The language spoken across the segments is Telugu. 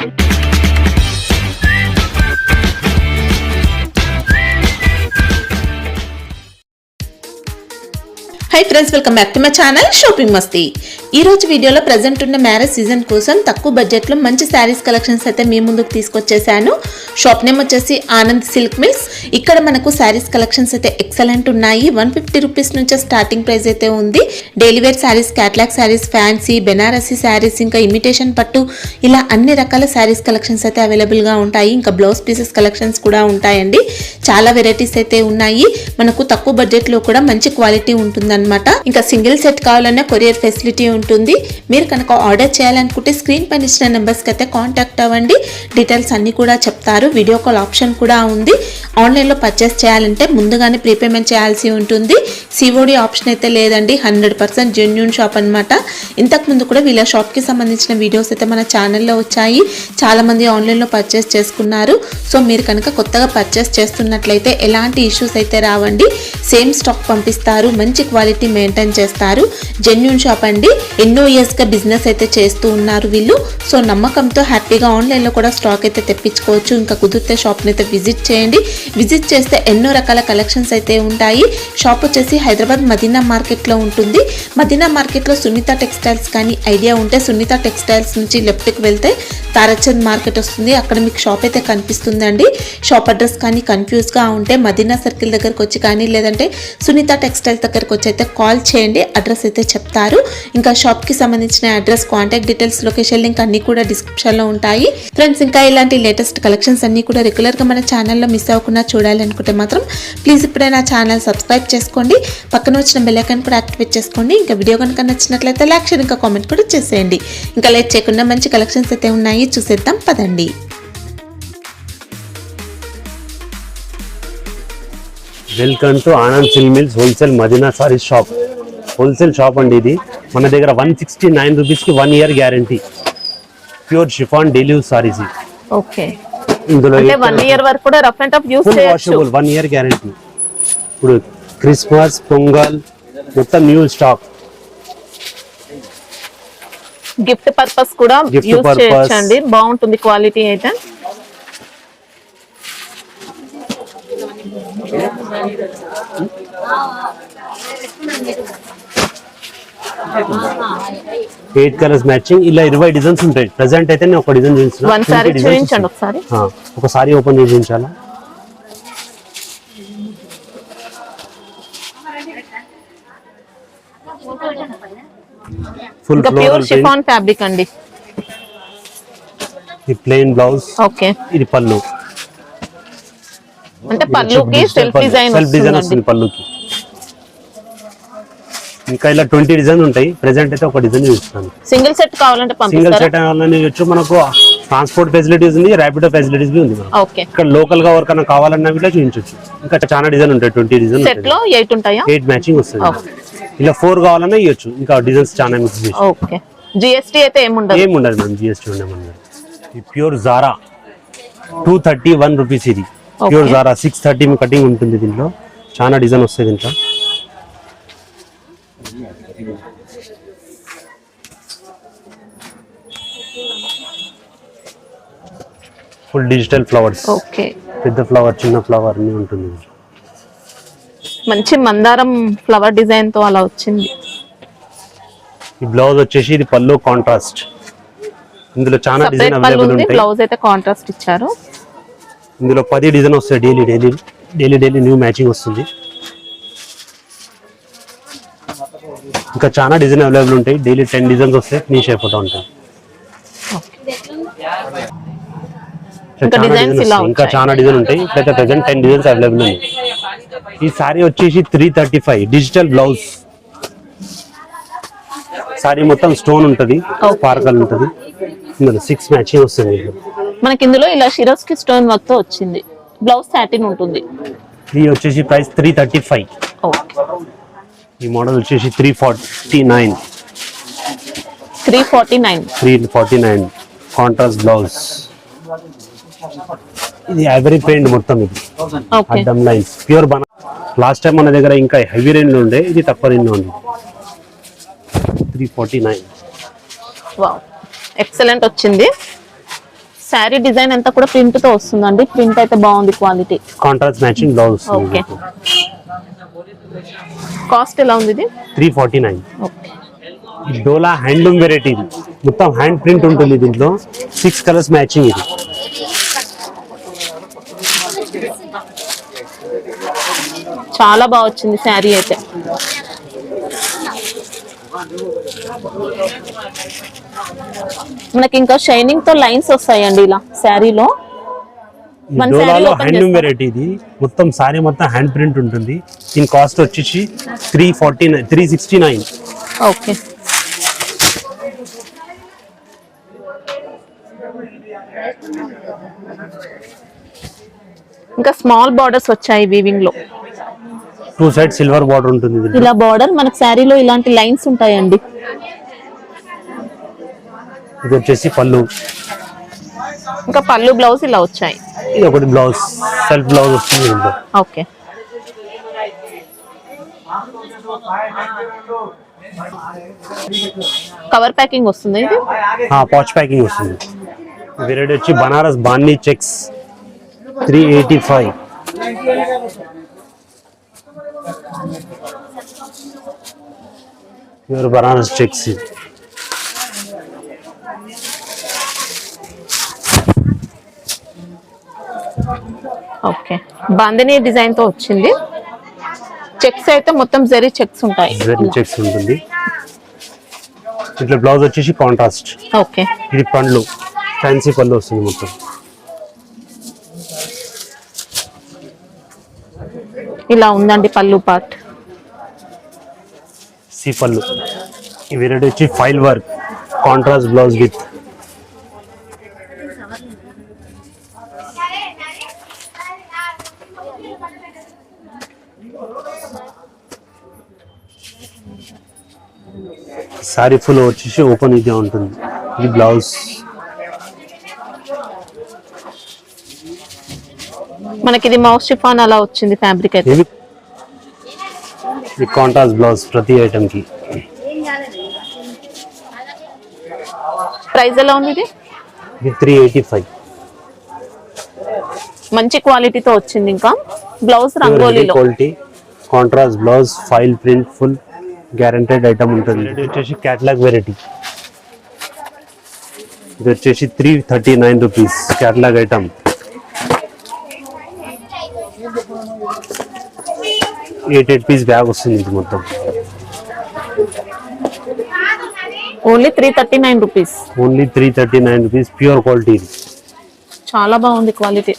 Hi friends, welcome back to my channel shopping మస్తీ. ఈ రోజు వీడియోలో ప్రెజెంట్ ఉన్న మ్యారేజ్ సీజన్ కోసం తక్కువ బడ్జెట్లో మంచి శారీస్ కలెక్షన్స్ అయితే మీ ముందుకు తీసుకొచ్చేసాను. షాప్ నేమ్ వచ్చేసి ఆనంద్ సిల్క్ మిల్స్. ఇక్కడ మనకు శారీస్ కలెక్షన్స్ అయితే ఎక్సలెంట్ ఉన్నాయి. 150 రూపీస్ నుంచి స్టార్టింగ్ ప్రైస్ అయితే ఉంది. Daily wear sarees, catalogue sarees, fancy, Banarasi sarees, ఇంకా ఇమిటేషన్ పట్టు, ఇలా అన్ని రకాల శారీస్ కలెక్షన్స్ అయితే అవైలబుల్గా ఉంటాయి. ఇంకా బ్లౌజ్ పీసెస్ కలెక్షన్స్ కూడా ఉంటాయండి. చాలా వెరైటీస్ అయితే ఉన్నాయి. మనకు తక్కువ బడ్జెట్లో కూడా మంచి క్వాలిటీ ఉంటుందన్నమాట. ఇంకా సింగిల్ సెట్ కావాలన్నా కొరియర్ ఫెసిలిటీ ఉంటుంది. మీరు కనుక ఆర్డర్ చేయాలనుకుంటే స్క్రీన్ పైన ఇచ్చిన నెంబర్స్కి అయితే కాంటాక్ట్ అవ్వండి. డీటెయిల్స్ అన్ని కూడా చెప్తారు. వీడియో కాల్ ఆప్షన్ కూడా ఉంది. ఆన్లైన్లో పర్చేస్ చేయాలంటే ముందుగానే ప్రీపేమెంట్ చేయాల్సి ఉంటుంది. సిఓడి ఆప్షన్ అయితే లేదండి. 100% జెన్యూన్ షాప్ అనమాట. ఇంతకుముందు కూడా వీళ్ళ షాప్కి సంబంధించిన వీడియోస్ అయితే మన ఛానల్లో వచ్చాయి. చాలామంది ఆన్లైన్లో పర్చేస్ చేసుకున్నారు. సో మీరు కనుక కొత్తగా పర్చేస్ చేస్తున్నట్లయితే ఎలాంటి ఇష్యూస్ అయితే రావండి. సేమ్ స్టాక్ పంపిస్తారు. మంచి క్వాలిటీ మెయింటైన్ చేస్తారు. జెన్యూన్ షాప్ అండి. ఎన్నో ఇయర్స్గా బిజినెస్ అయితే చేస్తూ ఉన్నారు వీళ్ళు. సో నమ్మకంతో హ్యాపీగా ఆన్లైన్లో కూడా స్టాక్ అయితే తెప్పించుకోవచ్చు. ఇంకా కుదిరితే షాప్ని అయితే విజిట్ చేయండి. విజిట్ చేస్తే ఎన్నో రకాల కలెక్షన్స్ అయితే ఉంటాయి. షాప్ వచ్చేసి హైదరాబాద్ మదీనా మార్కెట్లో ఉంటుంది. మదీనా మార్కెట్లో సునీత టెక్స్టైల్స్ కానీ ఐడియా ఉంటే సునీత టెక్స్టైల్స్ నుంచి లెఫ్ట్కి వెళ్తే తారచంద్ మార్కెట్ వస్తుంది. అక్కడ మీకు షాప్ అయితే కనిపిస్తుందండి. షాప్ అడ్రస్ కానీ కన్ఫ్యూజ్గా ఉంటే మదీనా సర్కిల్ దగ్గరకు వచ్చి కానీ లేదంటే సునీత టెక్స్టైల్స్ దగ్గరకు వచ్చి అయితే కాల్ చేయండి. అడ్రస్ అయితే చెప్తారు. ఇంకా షాప్కి సంబంధించిన address, contact details, location link అన్ని కూడా డిస్క్రిప్షన్లో ఉంటాయి. ఫ్రెండ్స్, ఇంకా ఇలాంటి లేటెస్ట్ కలెక్షన్స్ అన్ని కూడా రెగ్యులర్గా మన ఛానల్లో మిస్ అవ్వకుండా చూడాలనుకుంటే మాత్రం ప్లీజ్ ఇప్పుడే నా ఛానల్ సబ్స్క్రైబ్ చేసుకోండి. పక్కన వచ్చిన బెల్ ఐకాన్ కూడా యాక్టివేట్ చేసుకోండి. ఇంకా వీడియో కనుక నచ్చినట్లయితే లైక్, షేర్, ఇంకా కామెంట్ కూడా చేసేయండి. ఇంకా లేట్ చేయకుండా మంచి కలెక్షన్స్ అయితే ఉన్నాయి, చూసేద్దాం పదండి. Welcome to Anand silk mills wholesale Madina sarees shop. Wholesale shop అండి ఇది. మన దగ్గర 169 రూపీస్కి 1 year guarantee. Pure chiffon daily use sarees. Okay, ఇందులో అంటే 1 ఇయర్ వరకు కూడా రఫ్ అండ్ టఫ్ యూజ్ చేయొచ్చు. 1 ఇయర్ గ్యారంటీ. ఇప్పుడు క్రిస్మస్, పొంగల్ మొత్తం న్యూ స్టాక్. గిఫ్ట్ పర్పస్ కూడా యూజ్ చేయొచ్చండి. బాగుంటుంది క్వాలిటీ అయితే. Eight colours matching. ఇలా 20 డిజైన్స్ ఉంటాయి. ప్రెసెంట్ అయితే నేను ఒక డిజైన్ చూపించాను. ఒకసారి ఓపెన్ చేసి చూపించాలా? ఫుల్ ప్యూర్ షిఫాన్ ఫ్యాబ్రిక్ అండి. ఈ ప్లెయిన్ బ్లౌజ్. ఓకే, ఇది పళ్ళు. అంటే పళ్ళుకి సెల్ఫ్ డిజైన్ వస్తుంది పళ్ళుకి. ఇంకా ఇలా 20 డిజైన్ ఉంటాయి. ప్రెసెంట్ అయితే ఒక డిజైన్ చూపిస్తాను. సింగిల్ సెట్ కావాలంటే సింగిల్ సెట్ కావాలని మనకు ట్రాన్స్పోర్ట్ ఫెసిలిటీస్ ఉంది, ర్యాపిడో ఫెసిలిటీస్ ఉంది. ఇక్కడ లోకల్ గా ఎవరికైనా కావాలన్నా కూడా చూపించవచ్చు. ఇంకా చాలా డిజైన్ ఉంటాయి. 20 డిజైన్. సెట్ లో 8 ఉంటాయా? 8 మ్యాచింగ్ వస్తుంది. ఇలా 4 కావాలన్నా ఇవ్వచ్చు. ఇంకా డిజైన్స్ చాలా మిక్స్ చేసి. ఓకే, జిఎస్టీ అయితే ఏముండదు మనం జిఎస్టీ ఉండమన్నారు. ఈ ప్యూర్ జారా 231 రూపీస్. ఇది ప్యూర్ జారా 630 కటింగ్ ఉంటుంది. దీంట్లో చాలా డిజైన్ వస్తాయి. దీంట్లో ఫుల్ డిజిటల్ ఫ్లవర్స్. ఓకే, పెద్ద ఫ్లవర్, చిన్న ఫ్లవర్ అన్ని ఉంటుంది. మంచి మందారం ఫ్లవర్ డిజైన్ తో అలా వచ్చింది. ఈ బ్లౌజ్ వచ్చేసి ఇది పళ్ళు కాంట్రాస్ట్. ఇందులో చాలా డిజైన్ అవైలబుల్ ఉంటాయి. బ్లౌజ్ అయితే కాంట్రాస్ట్ ఇచ్చారు. ఇందులో 10 డిజైన్ వస్తాయి. డైలీ న్యూ మ్యాచింగ్ వస్తుంది. ఇంకా చాలా డిజైన్ అవైలబుల్ ఉంటాయి. డైలీ 10 డిజైన్స్ వస్తాయి. ఫినిష్ అయిపోతూ ఉంటాయి. ఇంకా చాలా డిజైన్ ఉంటాయి. ఇప్పుడైతే ప్రెసెంట్ 10 డిజైన్స్ అవైలబుల్ ఉన్నాయి. ఈ సారీ వచ్చేసి 335 డిజిటల్ బ్లౌజ్. సారీ మొత్తం స్టోన్ ఉంటది, స్పార్కల్ ఉంటది. ఇందులో 6 మ్యాచింగ్ వస్తుంది. మనకి ఇందులో ఇలా షిరోస్కి స్టోన్ వర్క్ తో వచ్చింది. బ్లౌజ్ సాటిన్ ఉంటుంది. ఇది వచ్చేసి ప్రైస్ 335. ఈ మోడల్ వచ్చేసి 349 కాంట్రాస్ట్ బ్లౌజ్. ఇది ఐవరీ పెయింట్ మొత్తం. ఇది అడ్డం లైన్స్ ప్యూర్ బనా. లాస్ట్ టైం మన దగ్గర ఇంకా హెవీ రేంజ్ లో ఉండే, ఇది తక్కువ రేంజ్ లో ఉంది. 349. వావ్, ఎక్సలెంట్ వచ్చింది. శారీ డిజైన్ అంతా కూడా ప్రింట్ తో వస్తుందండి. ప్రింట్ అయితే బాగుంది, quality. Contrast matching blouse. Okay. Cost ఎలా ఉంది ఇది? 349. ఓకే. డోలా హ్యాండ్లూమ్ వెరైటీ, మొత్తం హ్యాండ్ ప్రింట్ ఉంటుంది దీంట్లో. 6 కలర్స్ మ్యాచింగ్ ఇది. చాలా బాగా వచ్చింది శారీ అయితే. మనకి ఇంకా షైనింగ్ తో లైన్స్ వస్తాయండి ఇలా శారీలో. డోలాలో హ్యాండ్లూమ్ వెరైటీ ఇది, మొత్తం సారీ మొత్తం హ్యాండ్ ప్రింట్ ఉంటుంది. దీని కాస్ట్ వచ్చేసి 369. ఓకే. ఇంకా స్మాల్ బార్డర్స్ వచ్చాయి వీవింగ్ లో. 2 సైడ్ సిల్వర్ బార్డర్ ఉంటుంది దీంట్లో. ఇలా బార్డర్ మనకి శారీలో ఇలాంటి లైన్స్ ఉంటాయండి. ఇది వచ్చేసి పళ్ళు. ఇంకా పళ్ళు బ్లౌజ్ ఇలా వచ్చాయి. ఇది ఒకటి బ్లౌజ్, సెల్ఫ్ బ్లౌజ్ వస్తుంది దీంట్లో. ఓకే. కవర్ ప్యాకింగ్ వస్తుంది ఇది. పాచ్ ప్యాకింగ్ వస్తుంది. వెరైటీ వచ్చి బనారస్ బాందీ checks 385. Pure Banaras checks. Okay. Bandhani design తో వచ్చింది. చెక్స్ అయితే మొత్తం జరీ చెక్స్ ఉంటాయి. జరీ చెక్స్ ఉంటుంది. ఇట్లా బ్లౌజ్ వచ్చేసి కాంట్రాస్ట్. ఓకే. ఇది పండ్లు, ఫ్యాన్సీ పళ్ళు వస్తుంది మొత్తం. ఇలా ఉందండి పళ్ళు పార్ట్. సి పళ్ళు. ఈ వెరైటీ వచ్చి file work, contrast blouse with. Sorry full వచ్చేసి ఓపెన్ ఇదే ఉంటుంది. ఇది బ్లౌజ్. మనకి ఇది మౌస్ షిఫాన్ అలా వచ్చింది ఫ్యాబ్రిక్ అయితే. ఇది కాంట్రాస్ట్ బ్లౌజ్ ప్రతి ఐటమ్ కి. ప్రైస్ ఎలా ఉంది ఇది? ఇది 385. మంచి క్వాలిటీతో వచ్చింది. ఇంకా బ్లౌజ్ రంగోలీలో quality, contrast blouse, file print, full guaranteed item ఉంటుంది. ఇది వచ్చేసి క్యాటలాగ్ వెరైటీ. ఇది వచ్చేసి 339 rupees catalogue item. Eight piece bag వస్తుంది ఇది మొత్తం. Only 339 rupees. Only 339 rupees. Pure quality. చాలా బాగుంది క్వాలిటీ.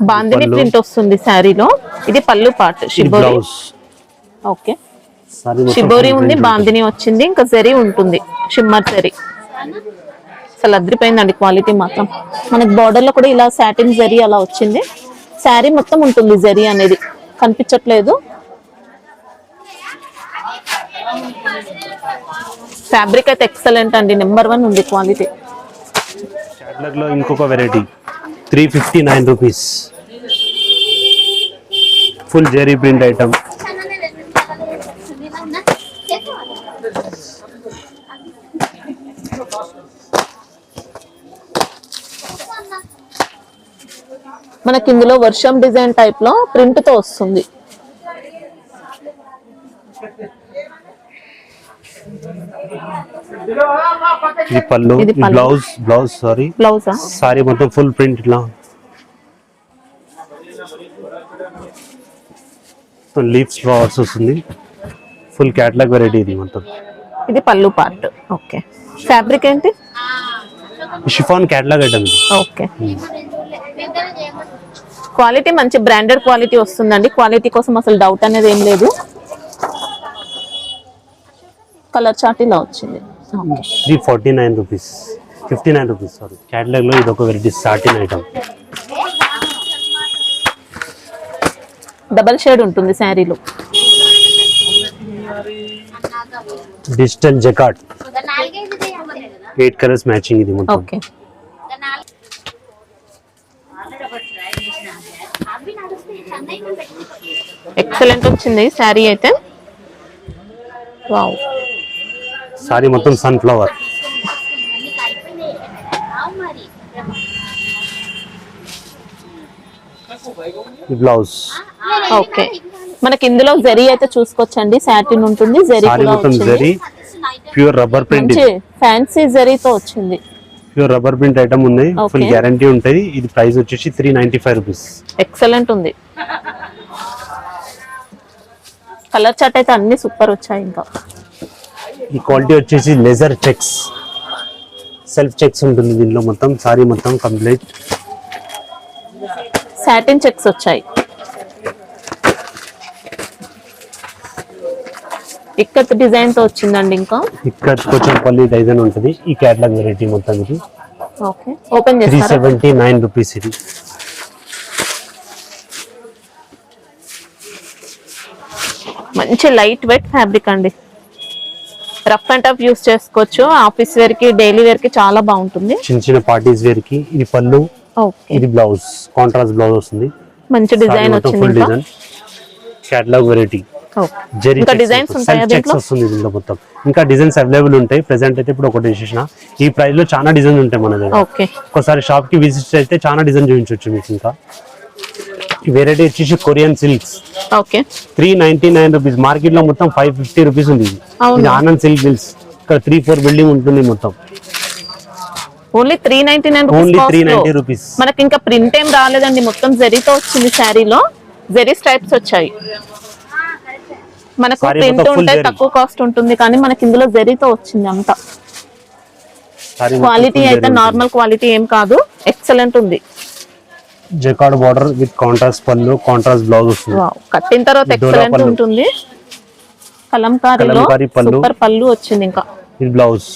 బాందిని ప్రింట్ వస్తుంది శారీలో. ఇది పళ్ళు పార్ట్. షిబోరి. ఓకే. షిబోరి ఉంది, బాందిని వచ్చింది, ఇంకా జరీ ఉంటుంది, షిమ్మర్ జరీ. అసలు అద్రిపోయిందండి క్వాలిటీ మాత్రం. మనకి బార్డర్ లో కూడా ఇలా సాటిన్ జరీ అలా వచ్చింది. శారీ మొత్తం ఉంటుంది జరీ అనేది, కనిపించట్లేదు. ఫ్యాబ్రిక్ అయితే ఎక్సలెంట్ అండి, నెంబర్ 1 ఉంది క్వాలిటీ. క్యాటలాగ్ లో ఇంకొక variety 359 rupees. Full zari print item. మనకి ఇందులో వర్షం డిజైన్ టైప్ లో ప్రింట్ తో వస్తుంది. ఇది పళ్ళు. బ్లౌజ్ సారీ బ్లౌజా? సారీ మొత్తం ఫుల్ ప్రింట్ ఇట్లా లీవ్స్ ఫ్లవర్స్ వస్తుంది. ఫుల్ క్యాటలాగ్ వెరైటీ ఇది మొత్తం. ఇది పళ్ళు పార్ట్. ఓకే. ఫ్యాబ్రిక్ ఏంటి? Chiffon catalogue item. Okay. Quality మంచి బ్రాండెడ్ క్వాలిటీ వస్తుందండి. క్వాలిటీ కోసం అసలు డౌట్ అనేది ఏం లేదు. కలర్ చార్ట్ ఇలా వచ్చింది. 349 రూపీస్, 59 రూపీస్ సారీ. క్యాటలాగ్ లో ఇది ఒక variety satin item. Double shade ఉంటుంది శారీలో. డిజిటల్ జకార్డ్ 8 కలర్స్ మ్యాచింగ్ ఇది మొత్తం. ఓకే. ఎక్సలెంట్ వచ్చింది శారీ అయితే. వావ్. సారీ మొత్తం సన్ఫ్లవర్. బ్లౌజ్. ఓకే, మనకి ఇందులో జరీ అయితే చూసుకోవచ్చండి, సాటిన్ ఉంటుంది, జరీ సారీ కూడా మొత్తం వచ్చింది. Zari, pure rubber print. మంచి ఫ్యాన్సీ జరీతో వచ్చింది. ప్యూర్ రబ్బర్ ప్రింట్ ఐటమ్ ఉంది, ఫుల్ Okay. గ్యారంటీ ఉంటుంది. ఇది ప్రైస్ వచ్చేసి 395 రూపీస్. ఎక్సలెంట్ ఉంది. కలర్ చార్ట్ అయితే అన్ని సూపర్ వచ్చాయి. ఇంకా ఈ క్వాలిటీ వచ్చేసి లెజర్ చెక్స్, సెల్ఫ్ చెక్స్ ఉంటుంది దీనిలో. మొత్తం సారీ మొత్తం కంప్లీట్ సాటిన్ చెక్స్ వచ్చాయి. ఇక్కడ డిజైన్ తో వచ్చిందండి. ఇంకా ఇక్కడ కొంచెం పల్లి డిజైన్ ఉంటుంది. ఈ క్యాటలాగ్ వెరైటీ మొత్తం ఇది ఓకే, ఓపెన్ చేస్తారా? 379 రూపీస్. ఇది మంచి లైట్ వెయిట్ ఫ్యాబ్రిక్ అండి. రఫ్ అండ్ టఫ్ యూస్ చేసుకోవచ్చు. ఆఫీస్ వేర్ కి, డైలీ వేర్ కి చాలా బాగుంటుంది. చిన్న చిన్న పార్టీస్ వేర్ కి. ఇది పళ్ళు, ఓకే. ఇది బ్లౌజ్, కాంట్రాస్ట్ బ్లౌజ్ వస్తుంది. మంచి డిజైన్ వచ్చింది. ఫుల్ ఇంకా డిజైన్ క్యాటలాగ్ వెరైటీ. ఓకే. ఇంకా డిజైన్స్ ఉంటాయా దీంట్లో? వస్తుంది దీంట్లో మొత్తం. ఇంకా డిజైన్స్ అవైలబుల్ ఉంటాయి. ప్రెసెంట్ అయితే ఇప్పుడు ఒకటి చేసిన ఈ ప్రైస్ లో చాలా డిజైన్స్ ఉంటాయి మన దగ్గర. ఓకే. ఒకసారి షాప్ కి విజిట్ అయితే చాలా డిజైన్ చూపించవచ్చు మీకు. ఇంకా ఈ వెరైటీ వచ్చేసి Korean silks. Okay. 399 rupees. Market లో మొత్తం 550 రూపీస్ ఉంది. ఇది ఆనంద్ సిల్క్ మిల్స్. ఇక్కడ 3-4 బిల్డింగ్ ఉంటుంది మొత్తం. Only 399 only rupees. 390 రూపీస్. మనకి ఇంకా ప్రింట్ ఏం రాలేదండి, మొత్తం జరీతో వచ్చింది. శారీలో జరీ స్ట్రైప్స్ వచ్చాయి. మనకు Saree ప్రింట్ మొత్తం full ఉంటే జరీ. తక్కువ కాస్ట్ ఉంటుంది, కానీ మనకి ఇందులో జరీతో వచ్చింది అంతా. సారీ క్వాలిటీ అయితే నార్మల్ క్వాలిటీ ఏం కాదు, ఎక్సలెంట్ ఉంది. జకార్డ్ బార్డర్ విత్ కాంట్రాస్ట్ పళ్ళు, కాంట్రాస్ట్ బ్లౌజ్ వస్తుంది. వావ్, కట్టిన తర్వాత డోరా ఎక్సలెంట్ పళ్ళు. ఉంటుంది. కలంకారీలో కలంకారీ పళ్ళు. సూపర్ పళ్ళు వచ్చింది. ఇంకా ఇది బ్లౌజ్.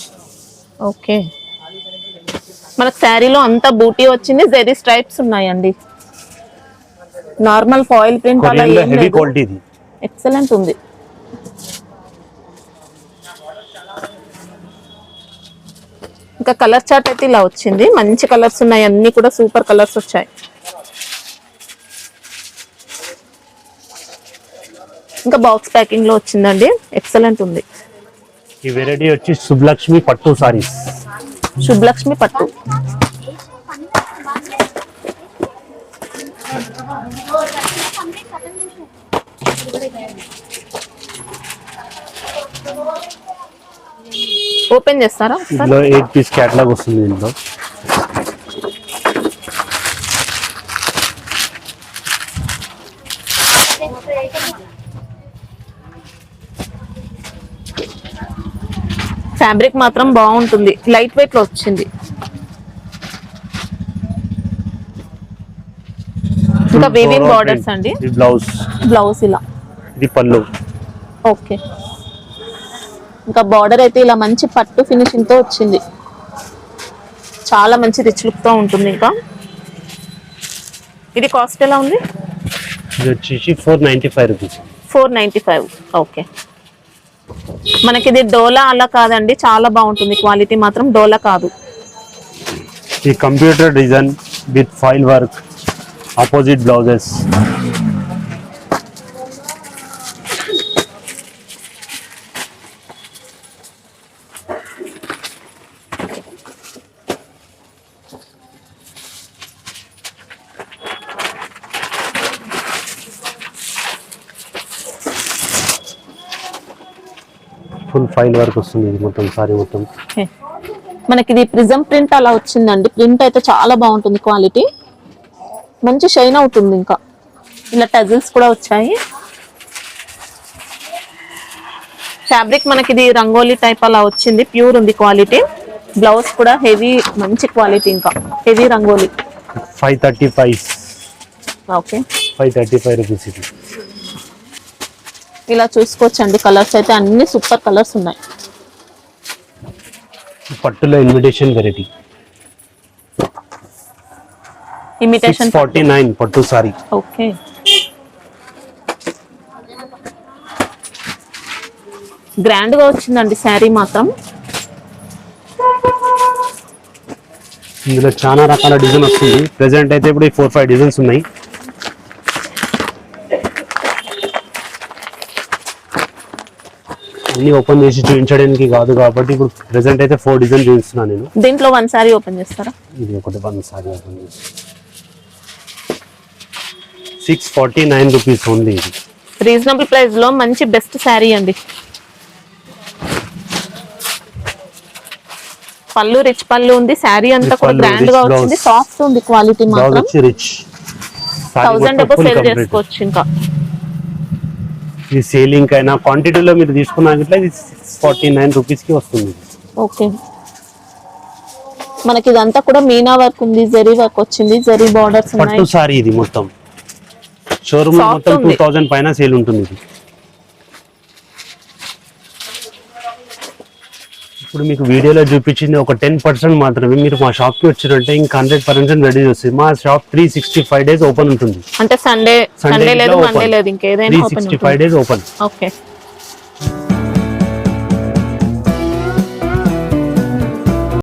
ఓకే, మనకు శారీలో అంతా బూటీ వచ్చింది, జరీ స్ట్రైప్స్ ఉన్నాయండి. నార్మల్ ఫాయిల్ ప్రింట్ అలా కొరియన్ లో ఏం హెవీ లేదు, క్వాలిటీ ఇది. ఎక్సలెంట్ ఉంది. ఇంకా కలర్ చార్ట్ అయితే ఇలా వచ్చింది. మంచి కలర్స్ ఉన్నాయి, అన్ని కూడా సూపర్ కలర్స్ వచ్చాయి. ఇంకా బాక్స్ ప్యాకింగ్ లో వచ్చిందండి, ఎక్సలెంట్ ఉంది. ఈ వెరైటీ వచ్చి శుభలక్ష్మి పట్టు సారీస్. శుభలక్ష్మి పట్టు. ఓపెన్ చేస్తారా? ఇందులో 8 పీస్ క్యాటలాగ్ వస్తుంది. దీంట్లో ఫ్యాబ్రిక్ మాత్రం బాగుంటుంది, లైట్ వెయిట్ లో వచ్చింది. ఇంకా వీవింగ్ బార్డర్స్ అండి. ఇది బ్లౌజ్, బ్లౌజ్ ఇలా. ఇది పళ్ళు. ఓకే, ఇంకా బార్డర్ అయితే ఇలా మంచి పట్టు ఫినిషింగ్ తో వచ్చింది. చాలా మంచి రిచ్ లుక్ తో ఉంటుంది. ఇంకా ఇది కాస్ట్ ఎలా ఉంది? ఇది వచ్చేసి 495 రూపీస్. 495. ఓకే, మనకి ఇది డోలా అలా కాదండి, చాలా బాగుంటుంది. క్వాలిటీ మాత్రం డోలా కాదు. ఈ computer design with file work, opposite blouses. Full file work వస్తుంది. ఇది మొత్తం సారీ మొత్తం. ఓకే, మనకి ఇది ప్రిజం ప్రింట్ అలా వచ్చిందండి. ప్రింట్ అయితే చాలా బాగుంటుంది, క్వాలిటీ మంచి షైన్ అవుతుంది. ఇంకా ఇలా టజిల్స్ కూడా వచ్చాయి. ఫ్యాబ్రిక్ మనకి ఇది రంగోలీ టైప్ అలా వచ్చింది, ప్యూర్ ఉంది క్వాలిటీ. బ్లౌజ్ కూడా హెవీ, మంచి క్వాలిటీ. ఇంకా హెవీ రంగోలీ. 535. Okay, 535 rupees. ఇది ఇలా చూసుకోవచ్చండి. కలర్స్ అయితే అన్ని సూపర్ కలర్స్ ఉన్నాయి. పట్టులో ఇన్విటేషన్ వెరైటీ. ఇమిటేషన్ 49 పట్టు సారీ. ఓకే, గ్రాండ్ గా వచ్చిందండి శారీ మాత్రం. ఇందులో చాలా రకాల డిజైన్ వస్తుంది. ప్రెసెంట్ అయితే ఇప్పుడు 4-5 డిజైన్స్ ఉన్నాయి. అన్ని ఓపెన్ చేసి చూపించడానికి కాదు కాబట్టి ఇప్పుడు ప్రెసెంట్ అయితే 4 డిజైన్ చూపిస్తున్నాను నేను. దీంట్లో వన్ సారీ ఓపెన్ చేస్తారా? ఇది ఒకటి 1 సారీ ఓపెన్ చేసి 649 రూపీస్ ఉంది. ఇది రీజనబుల్ ప్రైస్ లో మంచి బెస్ట్ శారీ అండి. పళ్ళు రిచ్ పళ్ళు ఉంది, శారీ అంతా కూడా గ్రాండ్ గా వచ్చింది, సాఫ్ట్ ఉంది, క్వాలిటీ మాత్రం రిచ్ 1000 డబ్బు సేల్ చేసుకోవచ్చు. ఇంకా ఈ సేలింగ్ అయినా క్వాంటిటీలో మీరు తీసుకున్నట్లయితే ఇది 649 రూపీస్ కి వస్తుంది. ఓకే, మనకి ఇదంతా కూడా మీనా వర్క్ ఉంది, జరీ వర్క్ వచ్చింది, జరీ బార్డర్స్ ఉన్నాయి. పట్టు సారీ ఇది మొత్తం షోరూమ్ లో మొత్తం 2000 పైన సేల్ ఉంటుంది. ఇది ఇప్పుడు మీకు వీడియోలో చూపించింది ఒక 10% మాత్రమే. మీరు మా షాప్ కి వచ్చినట్టే ఇంకా 100% రెడీ చేస్తుంది. మా షాప్ 365 డేస్ ఓపెన్ ఉంటుంది. అంటే సండే లేదు, మండే లేదు, ఇంకేదైనా 365 డేస్ ఓపెన్. ఓకే.